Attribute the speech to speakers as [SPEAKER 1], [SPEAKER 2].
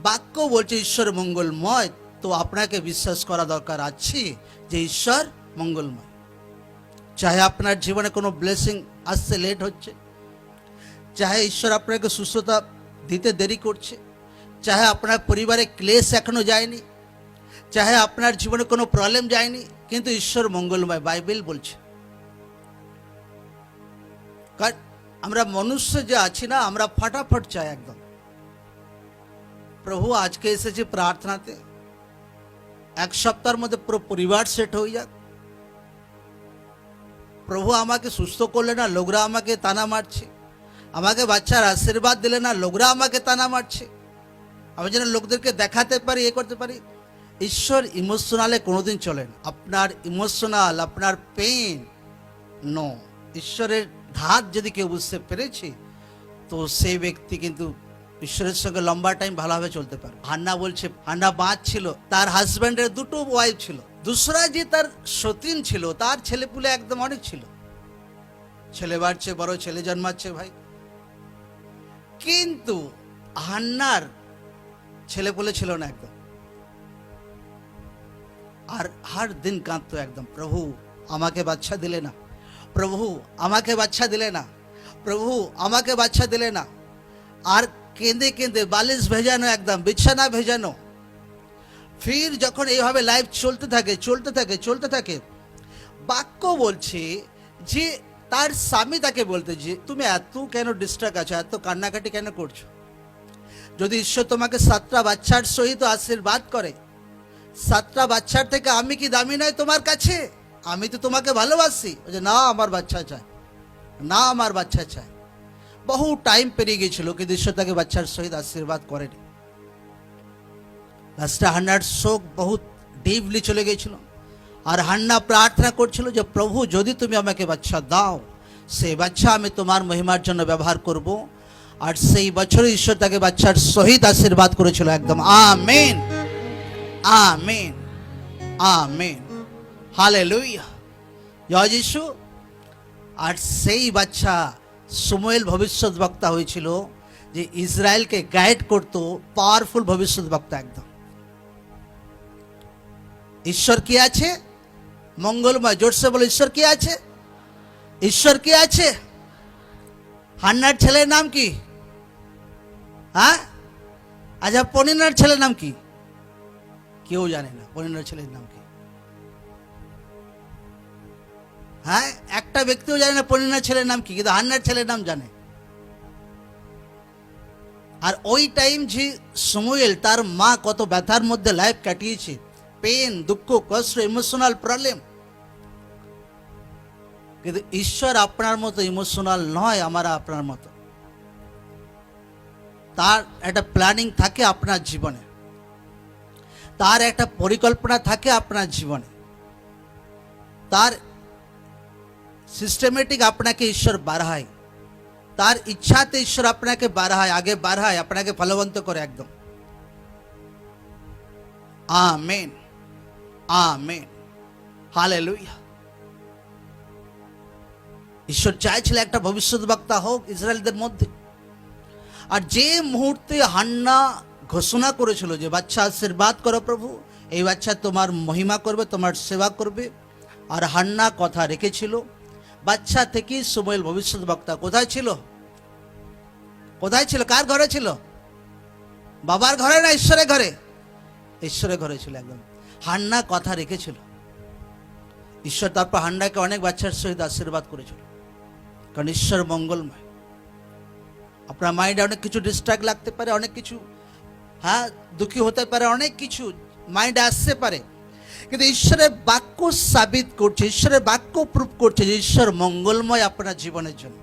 [SPEAKER 1] বাক্য বলছে ঈশ্বর মঙ্গলময়, তো আপনাকে বিশ্বাস করা দরকার আছে যে ঈশ্বর মঙ্গলময়। চাহে আপনার জীবনে কোনো ব্লেসিং আসতে লেট হচ্ছে, চাহে ঈশ্বর আপনাকে সুস্থতা দিতে দেরি করছে, চাহে আপনার পরিবারে ক্লেশ এখনো যায়নি, চাহে আপনার জীবনে কোনো প্রবলেম যায়নি, কিন্তু ঈশ্বর মঙ্গলময় বাইবেল বলছে। কারণ আমরা মনুষ্য যে আছি না, আমরা ফটাফট চাই একদম। প্রভু আজকে এসেছি প্রার্থনাতে, এক সপ্তাহের মধ্যে পুরো পরিবার সেট হয়ে যাক। প্রভু আমাকে সুস্থ করলে না, লোকরা আমাকে তানা মারছে। আমাকে বাচ্চার আশীর্বাদ দিলে না, লোকরা আমাকে তানা মারছে। আমি যেন লোকদেরকে দেখাতে পারি, এ করতে পারি। ঈশ্বর ইমোশনালে কোনোদিন চলেন। আপনার ইমোশনাল, আপনার পেন নো, ঈশ্বরের ধাত যদি কেউ বুঝতে পেরেছে, তো সেই ব্যক্তি কিন্তু ঈশ্বরের সঙ্গে লম্বা টাইম ভালোভাবে চলতে পারে। হান্না বলছে, হান্না বাঁচ ছিল, তার হাজব্যান্ডের দুটো ওয়াইফ ছিল। দুসরা যে তার সতীন ছিল, তার ছেলেপুলে একদম অনেক ছিল, ছেলে বাড়ছে, বড় ছেলে জন্মাচ্ছে ভাই। কিন্তু হান্নার ছেলেপুলে ছিল না একদম। আর হর দিন কাঁদতো একদম, প্রভু আমাকে বাচ্চা দিলে না, প্রভু আমাকে বাচ্চা দিলে না, প্রভু আমাকে বাচ্চা দিলে না। আর কেঁদে কেঁদে বালিশ ভেজানো, একদম বিছানা ভেজানো। ফির যখন এইভাবে লাইফ চলতে থাকে চলতে থাকে চলতে থাকে, বাক্য বলছে যে তার স্বামী তাকে বলতে, যে তুমি এত কেন ডিস্ট্রাক্ট আছো, এত কান্নাকাটি কেন করছো? যদি ঈশ্বর তোমাকে 7টা বাচ্চার সহিত আশীর্বাদ করে, 7টা বাচ্চার থেকে আমি কি দামি নয় তোমার কাছে? আমি তো তোমাকে ভালোবাসি। না আমার বাচ্চা চাই, না আমার বাচ্চা চাই। বহু টাইম পেরিয়ে গেছিল, কিন্তু ঈশ্বর তাকে বাচ্চার সহিত আশীর্বাদ করেনি। লাস্টে হান্নার শোক বহুত ডিপলি চলে গেছিল। আর হান্না প্রার্থনা করছিল যে প্রভু যদি তুমি আমাকে বাচ্চা দাও, সেই বাচ্চা আমি তোমার মহিমার জন্য ব্যবহার করব। আর সেই বছরে ঈশ্বর তাকে বাচ্চার সহিত আশীর্বাদ করেছিল একদম। আমেন, আমেন, আমেন, হালেলুয়া, জয় যিশু। আর সেই বাচ্চা সমুয়েল ভবিষ্যৎবক্তা হয়েছিল, যে ইসরায়েলকে গাইড করতো, পাওয়ারফুল ভবিষ্যৎবক্তা একদম। ঈশ্বর কি আছে? মঙ্গলময়। জোরসে বলো, ঈশ্বর কি আছে? ঈশ্বর কি আছে? হান্নার ছেলের নাম কি? হ্যাঁ, আচ্ছা পনিনার ছেলের নাম কি? কেউ জানে না পনিনার ছেলের নাম কি। হ্যাঁ, একটা ব্যক্তিও জানে না পনিনার ছেলের নাম কি, কিন্তু হান্নার ছেলের নাম জানে। আর ওই টাইম যে সমুয়েল, তার মা কত ব্যথার মধ্যে লাইফ কাটিয়েছে, পেন, দুঃখ, কষ্ট, ইমোশনাল প্রবলেম। কিন্তু ঈশ্বর আপনার মতো ইমোশনাল নয়, আমরা আপনার মতো। তার একটা প্ল্যানিং থাকে আপনার জীবনে, তার একটা পরিকল্পনা থাকে আপনার জীবনে, তার সিস্টেমেটিক আপনাকে ঈশ্বর বাড়ায়, তার ইচ্ছাতে ঈশ্বর আপনাকে বাড়ায়, আগে বাড়ায়, আপনাকে ফলবন্ত করে একদম। Amen, amen, hallelujah. ঈশ্বর চাইছিল একটা ভবিষ্যৎবক্তা হোক ইসরায়েলদের মধ্যে। আর যে মুহূর্তে হান্না ঘোষণা করেছিল যে বাচ্চা আশীর্বাদ করো প্রভু, এই বাচ্চা তোমার মহিমা করবে, তোমার সেবা করবে, আর হান্না কথা রেখেছিল। বাচ্চা থেকে সমুয়েল ভবিষ্যৎবক্তা কোথায় ছিল? কোথায় ছিল? কার ঘরে ছিল? বাবার ঘরে না ঈশ্বরের ঘরে? ঈশ্বরের ঘরে ছিল একদম। হান্না কথা রেখেছিল। ঈশ্বর তারপর হান্নাকে অনেক বাচ্চার সহিত আশীর্বাদ করেছিল, কারণ ঈশ্বর মঙ্গলময়। আপনার মাইন্ডে অনেক কিছু ডিস্ট্রাক্ট লাগতে পারে, অনেক কিছু, হ্যাঁ, দুঃখী হতে পারে, অনেক কিছু মাইন্ডে আসতে পারে, কিন্তু ঈশ্বরের বাক্য সাবিত করছে, ঈশ্বরের বাক্য প্রুফ করছে যে ঈশ্বর মঙ্গলময় আপনার জীবনের জন্য।